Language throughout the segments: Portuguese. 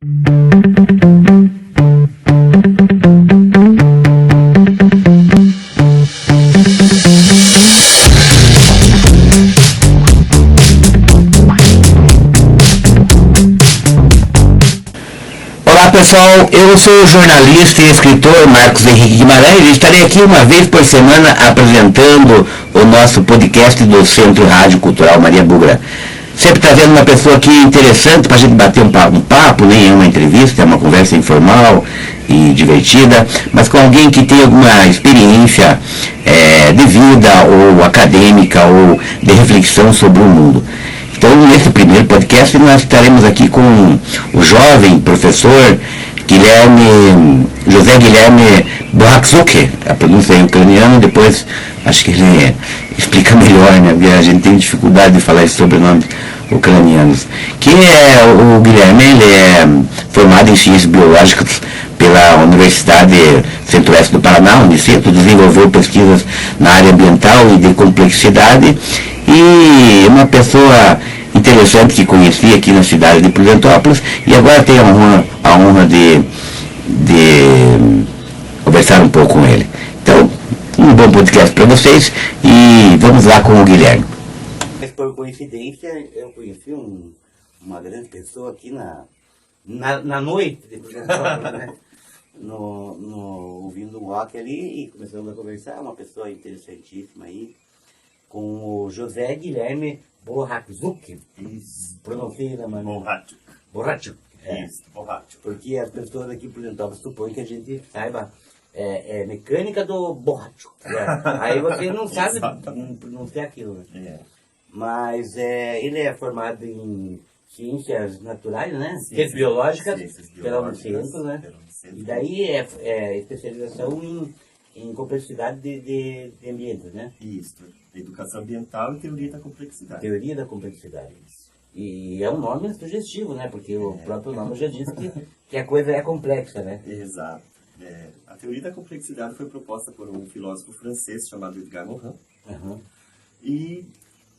Olá pessoal, eu sou o jornalista e escritor Marcos Henrique Guimarães e estarei aqui uma vez por semana apresentando o nosso podcast do Centro Rádio Cultural Maria Bugra. Sempre trazendo uma pessoa aqui interessante para a gente bater um papo, nem é uma entrevista, é uma conversa informal e divertida, mas com alguém que tem alguma experiência de vida ou acadêmica ou de reflexão sobre o mundo. Então, nesse primeiro podcast, nós estaremos aqui com o jovem professor José Guilherme Bohaczuke, a pronúncia é ucraniana, depois acho que ele explica melhor, né? Porque a gente tem dificuldade de falar esses sobrenomes ucranianos. O Guilherme, ele é formado em Ciências Biológicas pela Universidade Centro-Oeste do Paraná, Unicentro, desenvolveu pesquisas na área ambiental e de complexidade, e uma pessoa interessante que conheci aqui na cidade de Prudentópolis, e agora tenho a honra de conversar um pouco com ele. Então, um bom podcast para vocês e vamos lá com o Guilherme. Mas por coincidência, eu conheci uma grande pessoa aqui na noite de Prudentópolis, né? Ouvindo um rock ali e começamos a conversar, uma pessoa interessantíssima aí, com o José Guilherme Bohaczuke. Pronunciei na maneira. Bohaczuke. Isso, Bohaczuke. Porque as pessoas aqui por dentro supõem que a gente saiba mecânica do Bohaczuke. Aí você não sabe pronunciar aquilo, né? Mas ele é formado em ciências naturais, né? Ciências biológicas, pela Unicentro, né? E daí é especialização em complexidade de ambientes, né? Isso, educação ambiental e teoria da complexidade. Teoria da complexidade. E é um nome sugestivo, né? Porque o próprio nome já diz que a coisa é complexa, né? Exato. A teoria da complexidade foi proposta por um filósofo francês chamado Edgar Morin. Uhum. E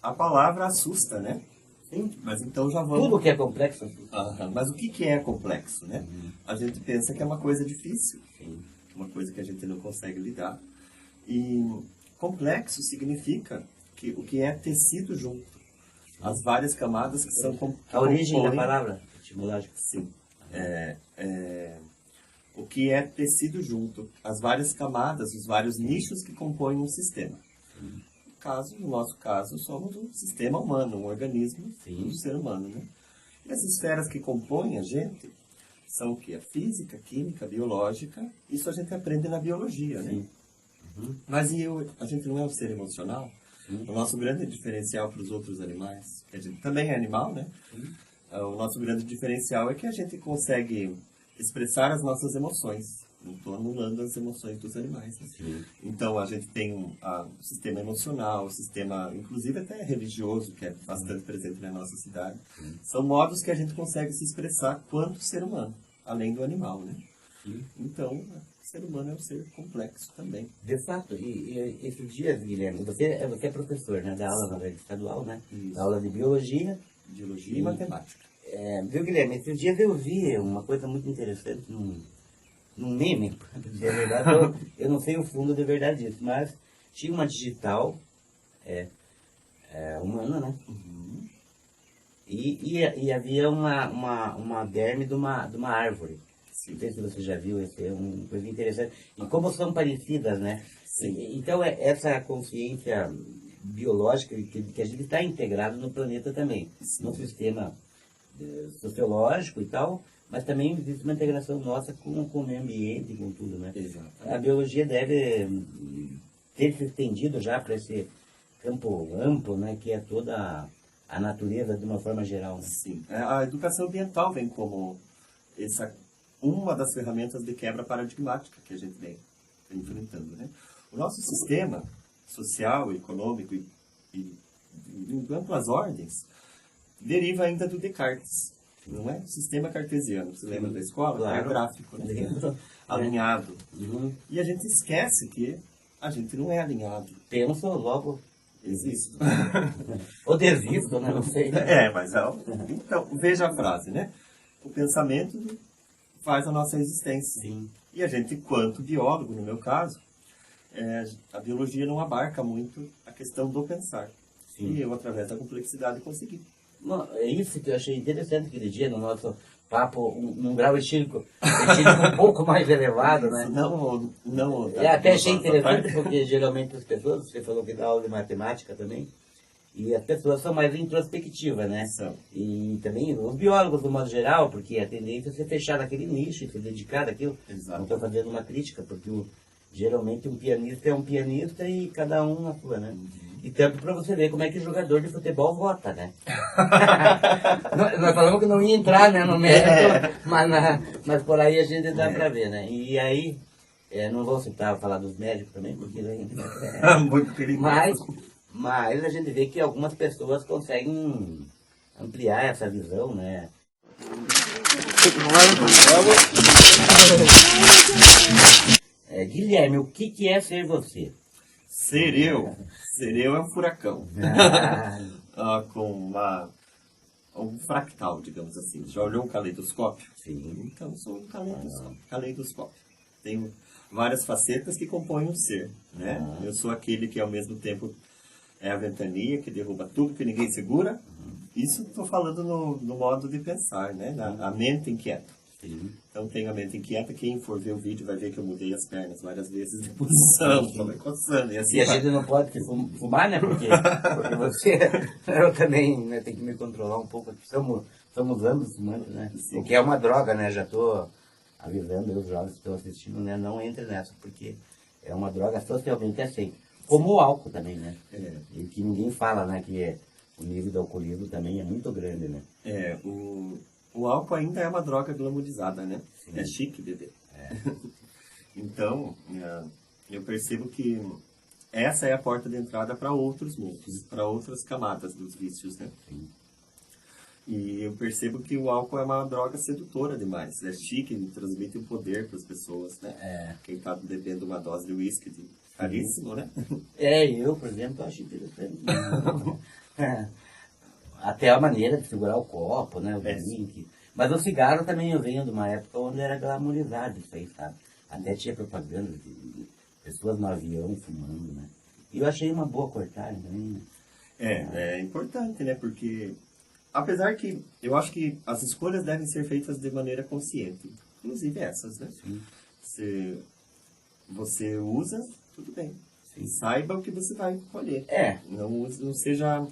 a palavra assusta, né? Sim, mas então já vamos... Tudo que é complexo assusta. Mas o que é complexo, né? A gente pensa que é uma coisa difícil. Sim. Uma coisa que a gente não consegue lidar. E complexo significa que o que é tecido junto, as várias camadas que são... A origem da palavra etimológica. Sim. O que é tecido junto, as várias camadas, os vários nichos que compõem um sistema. No nosso caso, somos um sistema humano, um organismo, um ser humano, né? E as esferas que compõem a gente são o que? A física, química, biológica. Isso a gente aprende na biologia, né? Mas a gente não é um ser emocional? O nosso grande diferencial para os outros animais, que a gente também é animal, né? O nosso grande diferencial é que a gente consegue expressar as nossas emoções. Não estou anulando as emoções dos animais, né? Então a gente tem um sistema emocional, um sistema, inclusive até religioso, que é bastante presente na nossa cidade. São modos que a gente consegue se expressar quanto ser humano, além do animal, né? Então, o ser humano é um ser complexo também. De fato, e esses dias, Guilherme, você é professor, né? Da aula na rede estadual, né? Da aula de biologia. Biologia e matemática. Viu, Guilherme, esses dias eu vi uma coisa muito interessante num meme, pra dizer a verdade. Eu não sei o fundo de verdade disso, mas tinha uma digital humana, né? E havia uma derme de uma árvore. Não sei se você já viu, esse é uma coisa interessante. E como são parecidas, né? Então, essa consciência biológica que a gente está integrado no planeta também. No sistema sociológico e tal, mas também existe uma integração nossa com o meio ambiente, com tudo, né? Exato. A biologia deve ter se estendido já para esse campo amplo, né? Que é toda a natureza de uma forma geral, né? Sim. A educação ambiental vem como uma das ferramentas de quebra paradigmática que a gente vem enfrentando, né? O nosso sistema social, econômico e em amplas ordens deriva ainda do Descartes, não é? Sistema cartesiano, você lembra da escola? Claro. É gráfico, né? Alinhado. E a gente esquece que a gente não é alinhado. Penso, logo Existo. ou desisto, né? Não sei. Mas então, veja a frase, né? o pensamento faz a nossa existência. Sim. E a gente, enquanto biólogo, no meu caso, a biologia não abarca muito a questão do pensar. Sim. E eu, através da complexidade, consegui. Não, é isso que eu achei interessante aquele dia no nosso papo, num grau estílico um pouco mais elevado, né? Não. Eu até achei interessante porque geralmente as pessoas, você falou que dá aula de matemática também, e as pessoas são mais introspectivas, né? São. E também os biólogos, do modo geral, porque a tendência é você fechar naquele nicho e se dedicar daquilo. Exato. Não estou fazendo uma crítica, porque geralmente um pianista é um pianista e cada um na sua, né? E tanto para você ver como é que o jogador de futebol vota, né? Nós falamos que não ia entrar, né, no mérito, mas por aí a gente dá para ver, né? E aí, não vou falar dos médicos também, porque muito perigoso. Mas a gente vê que algumas pessoas conseguem ampliar essa visão, né? Guilherme, o que é ser você? Ser eu é um furacão. Com um fractal, digamos assim. Já olhou um caleidoscópio? Sim. Então, sou um caleidoscópio. Tenho várias facetas que compõem um ser, né? Eu sou aquele que, ao mesmo tempo, é a ventania que derruba tudo que ninguém segura. Isso estou falando no modo de pensar, né? A mente inquieta. Sim. Então tenho a mente inquieta. Quem for ver o vídeo vai ver que eu mudei as pernas várias vezes de posição, tô me coçando. E assim a gente não pode fumar, né? Porque você, eu também, né, tenho que me controlar um pouco. Estamos ambos fumando, né? Sim. O que é uma droga, né? Já estou avisando os jovens que estão assistindo, né? Não entre nessa, porque é uma droga socialmente aceita. Como o álcool também, né? E que ninguém fala, né? Que o nível do alcoolismo também é muito grande, né? O álcool ainda é uma droga glamorizada, né? Sim. É chique beber. Então, eu percebo que essa é a porta de entrada para outros mundos, para outras camadas dos vícios, né? Sim. E eu percebo que o álcool é uma droga sedutora demais. É chique, transmite um poder para as pessoas, né? Quem está bebendo uma dose de uísque caríssimo, né? Eu, por exemplo, acho interessante. Até a maneira de segurar o copo, né? O drink. Mas o cigarro também eu venho de uma época onde era glamorizado isso aí, sabe? Até tinha propaganda de pessoas no avião fumando, né? E eu achei uma boa cortagem também, né? É importante, né? Porque, apesar que eu acho que as escolhas devem ser feitas de maneira consciente. Inclusive essas, né? Sim. Se você usa, tudo bem. Sim. Saiba o que você vai colher. Não seja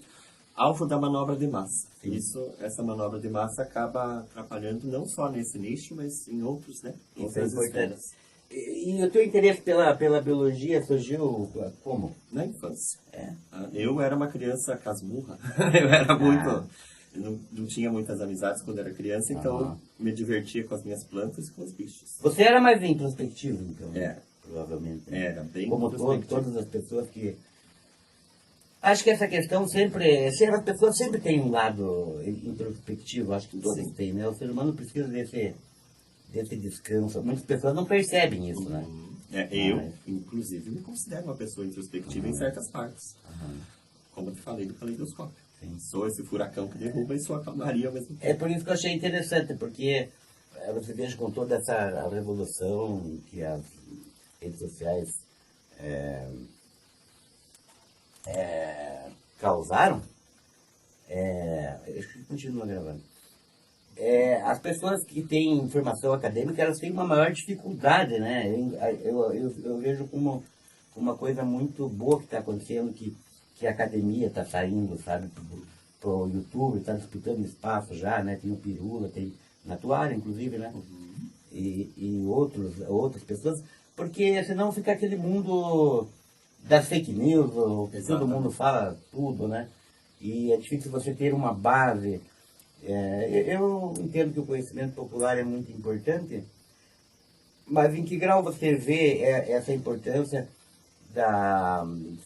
alvo da manobra de massa. Sim. Essa manobra de massa acaba atrapalhando não só nesse nicho, mas em outros, né? Isso é importante. E o teu interesse pela biologia surgiu como? Na infância. Eu era uma criança casmurra. Eu era muito... Eu não tinha muitas amizades quando era criança, então eu me divertia com as minhas plantas e com os bichos. Você era mais introspectivo, então? Provavelmente. Era bem como todas as pessoas que... Acho que essa questão sempre... As pessoas sempre têm um lado introspectivo, acho que todas têm, né? O ser humano precisa desse descanso. Muitas pessoas não percebem isso, né? Eu, inclusive, me considero uma pessoa introspectiva em certas partes. Como eu te falei do caleidoscópio. Sim. Sou esse furacão que derruba e sou a calmaria ao mesmo tempo. É por isso que eu achei interessante, porque você veja com toda essa revolução que as redes sociais causaram, acho que continua gravando. As pessoas que têm formação acadêmica, elas têm uma maior dificuldade, né? Eu vejo como uma coisa muito boa que está acontecendo, que a academia está saindo, sabe, pro YouTube, está disputando espaço já, né? Tem o Pirula, tem na tua área, inclusive, né? E outras pessoas, porque senão fica aquele mundo das fake news, que todo mundo fala tudo, né? E é difícil você ter uma base. Eu entendo que o conhecimento popular é muito importante, mas em que grau você vê essa importância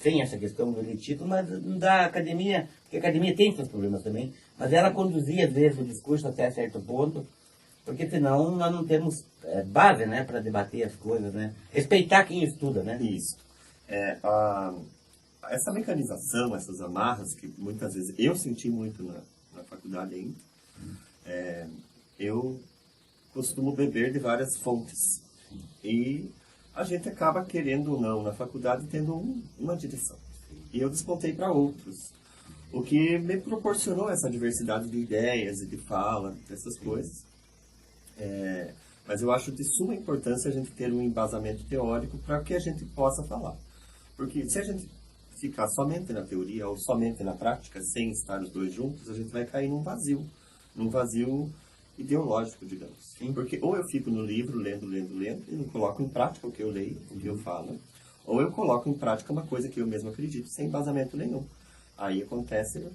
sem essa questão do elitismo, mas da academia, porque a academia tem seus problemas também, mas ela conduzia às vezes o discurso até certo ponto, porque senão nós não temos base, né, para debater as coisas, né? Respeitar quem estuda, né? Isso. Essa mecanização, essas amarras que muitas vezes eu senti muito na faculdade ainda, eu costumo beber de várias fontes. E a gente acaba, querendo ou não, na faculdade, tendo uma direção. E eu despontei para outros. O que me proporcionou essa diversidade de ideias e de fala, dessas coisas. Mas eu acho de suma importância a gente ter um embasamento teórico para que a gente possa falar. Porque se a gente ficar somente na teoria ou somente na prática, sem estar os dois juntos, a gente vai cair num vazio ideológico, digamos. Sim. Porque ou eu fico no livro, lendo, e não coloco em prática o que eu leio, o que eu falo, ou eu coloco em prática uma coisa que eu mesmo acredito, sem embasamento nenhum. Aí acontece...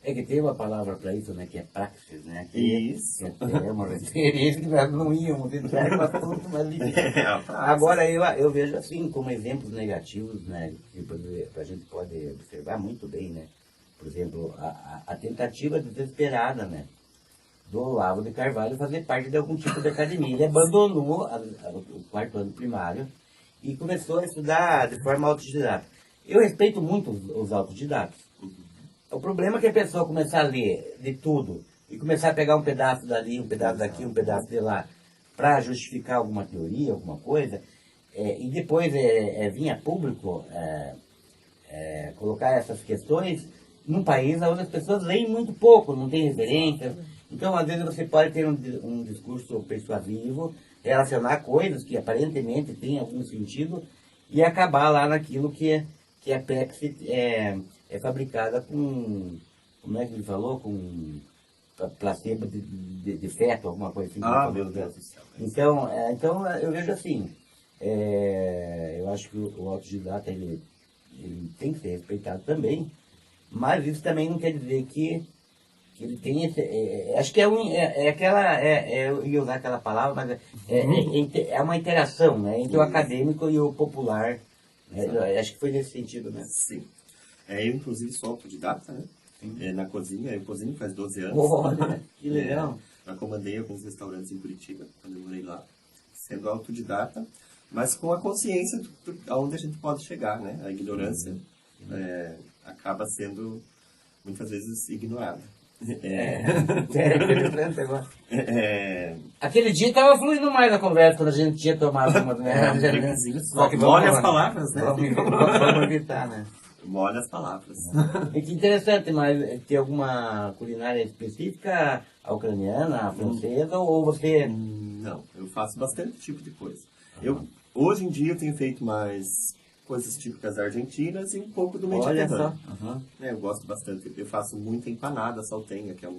É que tem uma palavra para isso, né, que é praxis, né? Isso. Que é uma referência que nós não íamos entrar no assunto, mas... Agora, eu vejo assim, como exemplos negativos, né, que a gente pode observar muito bem, né? Por exemplo, a tentativa desesperada, né, do Olavo de Carvalho fazer parte de algum tipo de academia. Ele abandonou o quarto ano primário e começou a estudar de forma autodidata. Eu respeito muito os autodidatas. O problema é que a pessoa começar a ler de tudo e começar a pegar um pedaço dali, um pedaço daqui, um pedaço de lá, para justificar alguma teoria, alguma coisa, e depois vir a público colocar essas questões num país onde as pessoas leem muito pouco, não tem referência. Então, às vezes, você pode ter um discurso persuasivo, relacionar coisas que aparentemente têm algum sentido e acabar lá naquilo que a Pepsi é fabricada com, como é que ele falou? Com placebo de feto, alguma coisa assim. Meu Deus do céu. Então, eu vejo assim, eu acho que o autodidata ele tem que ser respeitado também, mas isso também não quer dizer que ele tem esse... acho que eu ia usar aquela palavra, mas é uma interação, né, entre o acadêmico e o popular. Acho que foi nesse sentido, né? Sim. Eu, inclusive, sou autodidata, né? Na cozinha, eu cozinho faz 12 anos. Olha, que legal. Eu comandei alguns restaurantes em Curitiba, quando eu morei lá, sendo autodidata, mas com a consciência de aonde a gente pode chegar, né? A ignorância acaba sendo, muitas vezes, ignorada. Interessante agora. Aquele dia estava fluindo mais a conversa quando a gente tinha tomado uma... Molha as palavras, né? Vamos evitar, né? Molha as palavras. É que interessante, mas tem alguma culinária específica, a ucraniana, a francesa, ou você... Não, eu faço bastante tipo de coisa. Hoje em dia eu tenho feito mais coisas típicas argentinas e um pouco do mediterrâneo. Olha só. Eu gosto bastante. Eu faço muita empanada saltenha, que é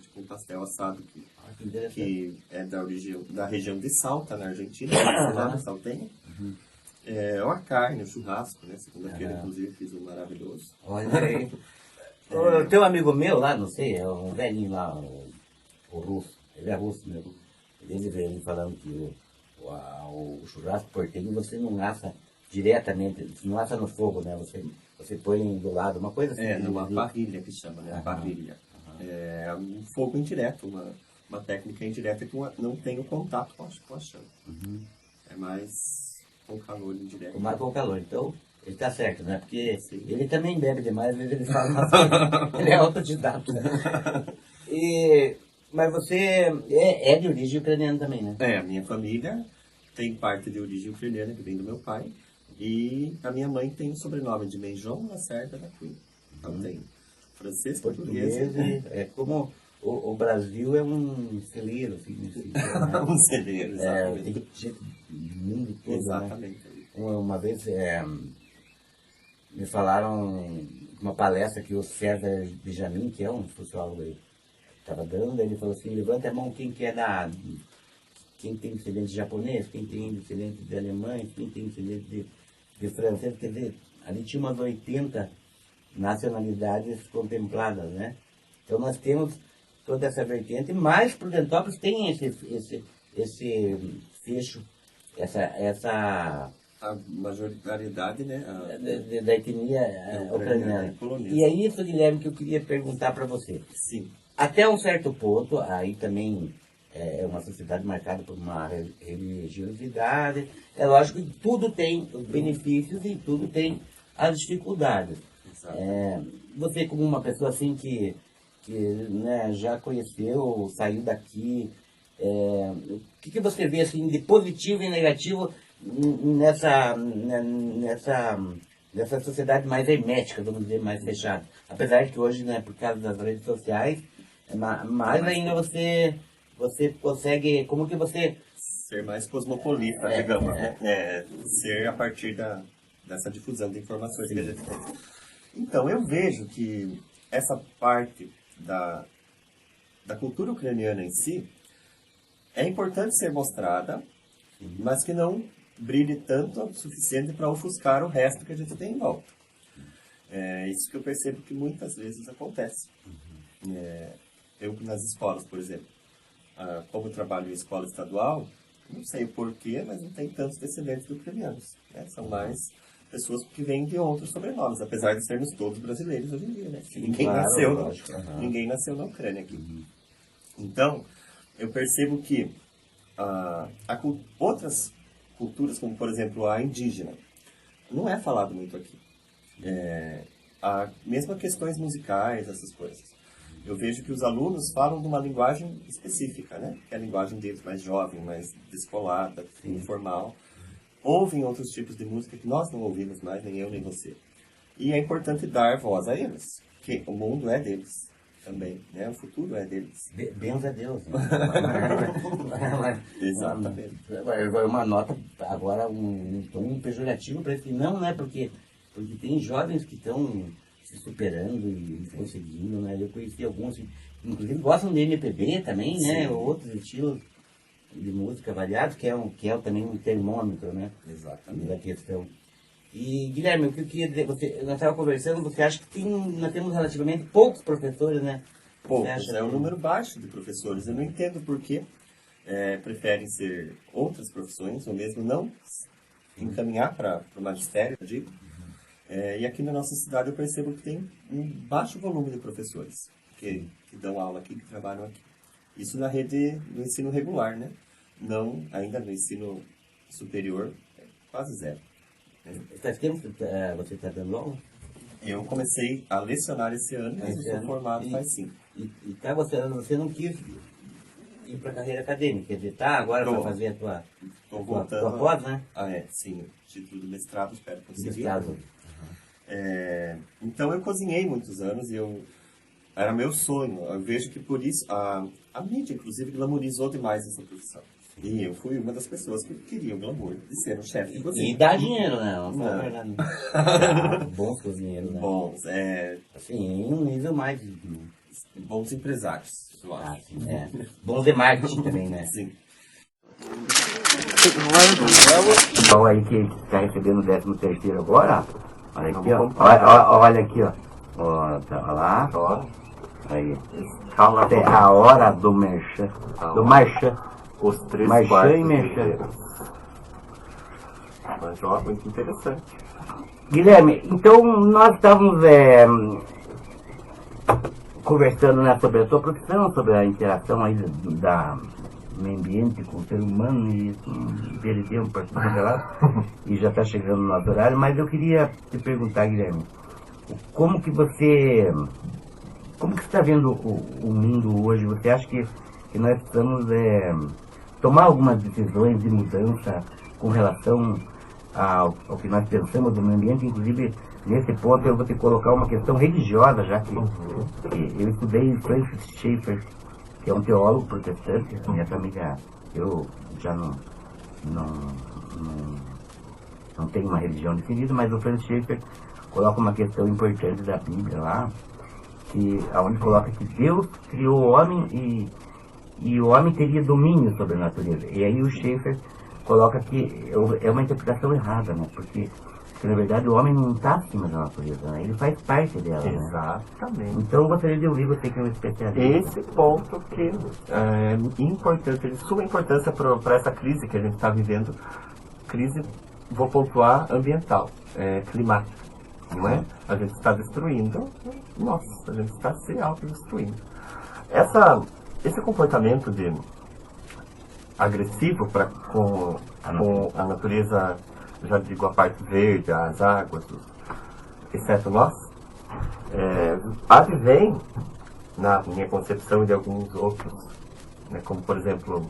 tipo um pastel assado que é da região de Salta, na Argentina, lá saltenha. A carne, o churrasco, né? Segunda-feira, inclusive, fiz um maravilhoso. Olha aí. Tem um amigo meu lá, não sei, é um velhinho lá, o russo, ele é russo mesmo. Ele veio me falando que o churrasco porteño você não assa diretamente, você não assa no fogo, né? Você põe do lado, uma coisa assim. Numa parrilha que chama, né? Parrilha. É um fogo indireto, uma técnica indireta que não tem o contato com a chama. É mais com calor indireto. Mais com calor, então ele tá certo, né? Porque ele também bebe demais, às vezes ele fala assim, ele é autodidata. Mas você é de origem ucraniana também, né? A minha família tem parte de origem ucraniana, que vem do meu pai. E a minha mãe tem o sobrenome de Menjon Lacerda da Cunha. Então tem francês, português. Como o Brasil é um celeiro, assim, né? Um celeiro, exatamente. Tem gente do mundo todo, exatamente. Né? Uma vez me falaram uma palestra que o César Benjamin, que é um sociólogo aí, estava dando, ele falou assim, levanta a mão quem tem descendente de japonês, quem tem descendente de alemães, quem tem descendente de francês, quer dizer, ali tinha umas 80 nacionalidades contempladas, né? Então nós temos toda essa vertente, mas Prudentópolis tem esse fecho, essa a majoritariedade, né? Da etnia ucraniana. E é isso, Guilherme, que eu queria perguntar para você. Sim. Até um certo ponto, aí também é uma sociedade marcada por uma religiosidade. É lógico que tudo tem os benefícios e tudo tem as dificuldades. Você como uma pessoa assim que né, já conheceu, saiu daqui, O que você vê assim, de positivo e negativo nessa sociedade mais hermética, vamos dizer, mais fechada? Apesar de que hoje, né, por causa das redes sociais, mais ainda você consegue, como que você... Ser mais cosmopolita, digamos, né? Ser a partir dessa difusão de informações que a gente tem. Então, eu vejo que essa parte da cultura ucraniana em si é importante ser mostrada, mas que não brilhe tanto o suficiente para ofuscar o resto que a gente tem em volta. É isso que eu percebo que muitas vezes acontece. Eu, nas escolas, por exemplo, como eu trabalho em escola estadual, não sei o porquê, mas não tem tantos descendentes de ucranianos. Né? São mais pessoas que vêm de outros sobrenomes, apesar de sermos todos brasileiros hoje em dia. Né? Ninguém nasceu na Ucrânia aqui. Então, eu percebo que outras culturas, como por exemplo a indígena, não é falado muito aqui. Mesmo questões musicais, essas coisas. Eu vejo que os alunos falam de uma linguagem específica, né? Que é a linguagem deles mais jovem, mais descolada, informal. Ouvem outros tipos de música que nós não ouvimos mais, nem eu nem você. E é importante dar voz a eles, porque o mundo é deles também, né? O futuro é deles. Bens a Deus. Né? Exatamente. Uma nota, agora, um tom pejorativo para isso. Não, né? Porque tem jovens que estão se superando e conseguindo, né? Eu conheci alguns, inclusive gostam de MPB também, né? Outros estilos de música variados, que é também um termômetro, né? Exatamente. Da questão. E, Guilherme, o que eu queria dizer, nós estávamos conversando, você acha que nós temos relativamente poucos professores, né? Poucos, é um número baixo de professores. Eu não entendo por que preferem ser outras profissões, ou mesmo não encaminhar para o magistério, eu digo. E aqui na nossa cidade eu percebo que tem um baixo volume de professores que dão aula aqui, que trabalham aqui. Isso na rede do ensino regular, né? Não, ainda no ensino superior, quase zero. Faz tempo que você está dando aula? Eu comecei a lecionar esse ano, mas eu sou formado faz 5. E você não quis ir para a carreira acadêmica, quer dizer, tá agora para fazer a tua pós, né? Sim, o título do mestrado, espero conseguir. Mestrado. Então eu cozinhei muitos anos e era meu sonho. Eu vejo que por isso a mídia, inclusive, glamorizou demais essa profissão. E eu fui uma das pessoas que queria o glamour de ser um chefe de cozinha. E dá dinheiro, né? Bons cozinheiros, né? Bons, assim, em um nível mais... Bons empresários, eu acho. Bons de marketing também, né? Sim. Olha aí que está recebendo o 13º agora. Olha aqui, ó. Olha aqui, ó. Olha lá. Aí. É a hora do merchan. Do marchand. Os 3 marchand e merchan. Mas ó, muito interessante. Guilherme, então nós estávamos conversando, né, sobre a sua profissão, sobre a interação aí do meio ambiente com o ser humano e perdemos para lá e já está chegando no nosso horário, mas eu queria te perguntar, Guilherme, como que você está vendo o mundo hoje? Você acha que nós precisamos tomar algumas decisões de mudança com relação ao que nós pensamos do meio ambiente? Inclusive, nesse ponto eu vou ter que colocar uma questão religiosa, já que eu estudei Francis Schaeffer, que é um teólogo protestante. A minha família, eu já não tenho uma religião definida, mas o Francis Schaeffer coloca uma questão importante da Bíblia lá, onde coloca que Deus criou o homem e o homem teria domínio sobre a natureza. E aí o Schaeffer coloca que é uma interpretação errada, né? Porque na verdade o homem não está acima da natureza, né? Ele faz parte dela. Exatamente. Né? Então eu gostaria de ouvir você, que é um especialista. Esse ponto que é importante, de suma importância para essa crise que a gente está vivendo, crise, vou pontuar, ambiental, climática, não é? A gente está destruindo, a gente está se autodestruindo. Esse comportamento agressivo com a natureza, já digo, a parte verde, as águas, exceto nós, advém, na minha concepção e de alguns outros né? Como, por exemplo,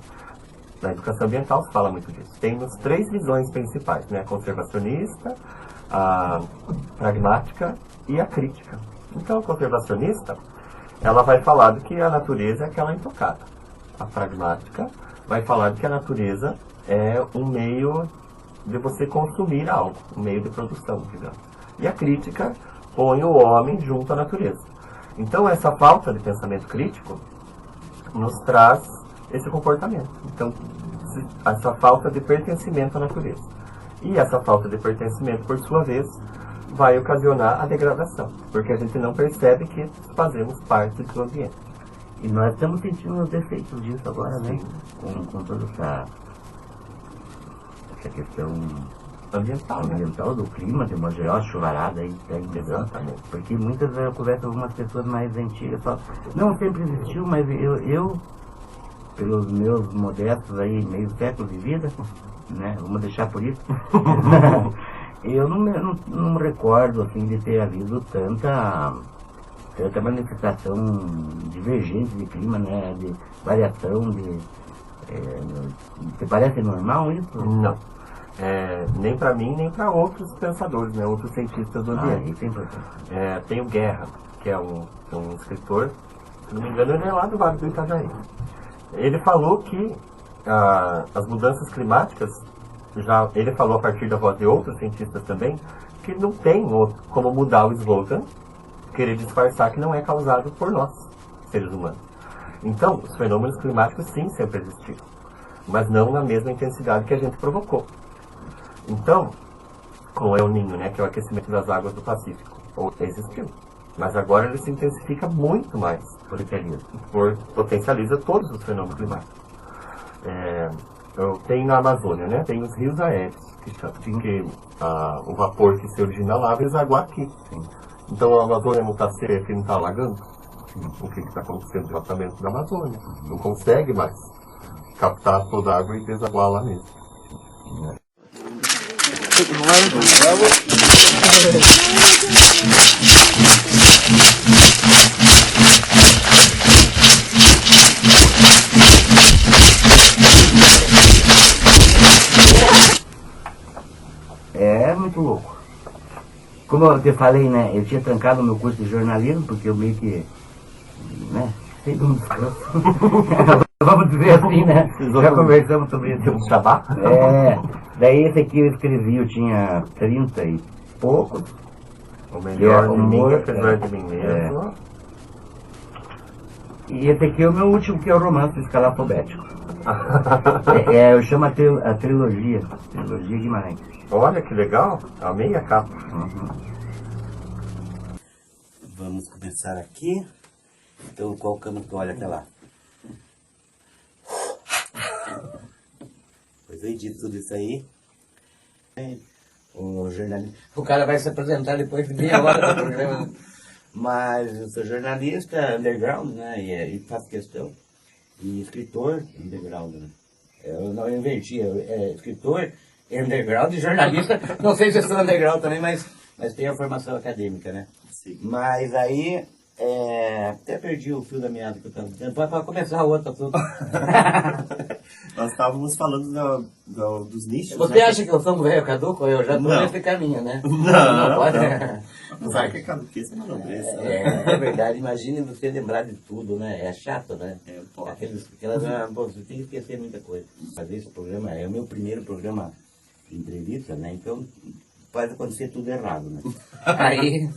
na educação ambiental se fala muito disso. Temos 3 visões principais, né? A conservacionista, a pragmática e a crítica. Então, a conservacionista, ela vai falar de que a natureza é aquela intocada. A pragmática vai falar de que a natureza é um meio de você consumir algo, um meio de produção, digamos. E a crítica põe o homem junto à natureza. Então, essa falta de pensamento crítico nos traz esse comportamento. Então, essa falta de pertencimento à natureza. E essa falta de pertencimento, por sua vez, vai ocasionar a degradação, porque a gente não percebe que fazemos parte do ambiente. E nós estamos sentindo os efeitos disso agora, né? Com toda essa questão ambiental, do clima, de uma geral, chuvarada aí, exatamente. Porque muitas vezes eu converso com algumas pessoas mais antigas, só, não sempre existiu, mas eu, pelos meus modestos aí, meio século de vida, né, vamos deixar por isso, eu não me recordo, assim, de ter havido tanta manifestação divergente de clima, né, de variação, te parece normal isso? Não. Nem para mim, nem para outros pensadores, né, outros cientistas do ambiente. Tem o Guerra, que é um escritor, se não me engano, ele é lá do Vale do Itajaí. Ele falou que as mudanças climáticas, ele falou a partir da voz de outros cientistas também, que não tem como mudar o slogan, querer disfarçar que não é causado por nós, seres humanos. Então, os fenômenos climáticos sim sempre existiram, mas não na mesma intensidade que a gente provocou. Então, com o El Niño, né, que é o aquecimento das águas do Pacífico, existiu. Mas agora ele se intensifica muito mais, potencializa todos os fenômenos climáticos. Tem na Amazônia, né, tem os rios aéreos, que o vapor que se origina lá vai desaguar aqui. Então a Amazônia não está seca, não está alagando. O que está acontecendo no tratamento da Amazônia? Não consegue mais captar toda a água e desaguar lá mesmo. É muito louco. Como eu te falei, né, eu tinha trancado o meu curso de jornalismo, porque eu meio que, né, sei de um descanso. Vamos dizer assim, né, já conversamos sobre isso. Um sabá? Daí esse aqui eu escrevi, eu tinha 30 e poucos. O melhor de mim, apesar de mim mesmo. E esse aqui é o meu último, que é o romance escalafobético. Eu chamo a trilogia Guimarães. Olha que legal, amei a capa. Vamos começar aqui. Então, qual câmera que olha até lá? Pois eu edito tudo isso aí. O jornalista. O cara vai se apresentar depois de meia hora do programa. Mas eu sou jornalista underground, né? E faço questão. E escritor underground, né? Eu não inverti, escritor underground e jornalista. Não sei se eu sou underground também, mas tenho a formação acadêmica, né? Sim. Mas aí, até perdi o fio da meada que eu estava dizendo. Pode começar o outro assunto. Nós estávamos falando dos nichos. Você acha que eu sou um velho caduco? Eu já estou nesse caminho, né? Não pode. Apesar que é caduquice, mas não é. É verdade, imagine você lembrar de tudo, né? É chato, né? Você tem que esquecer muita coisa. Fazer esse programa é o meu primeiro programa de entrevista, né? Então pode acontecer tudo errado, né? Aí...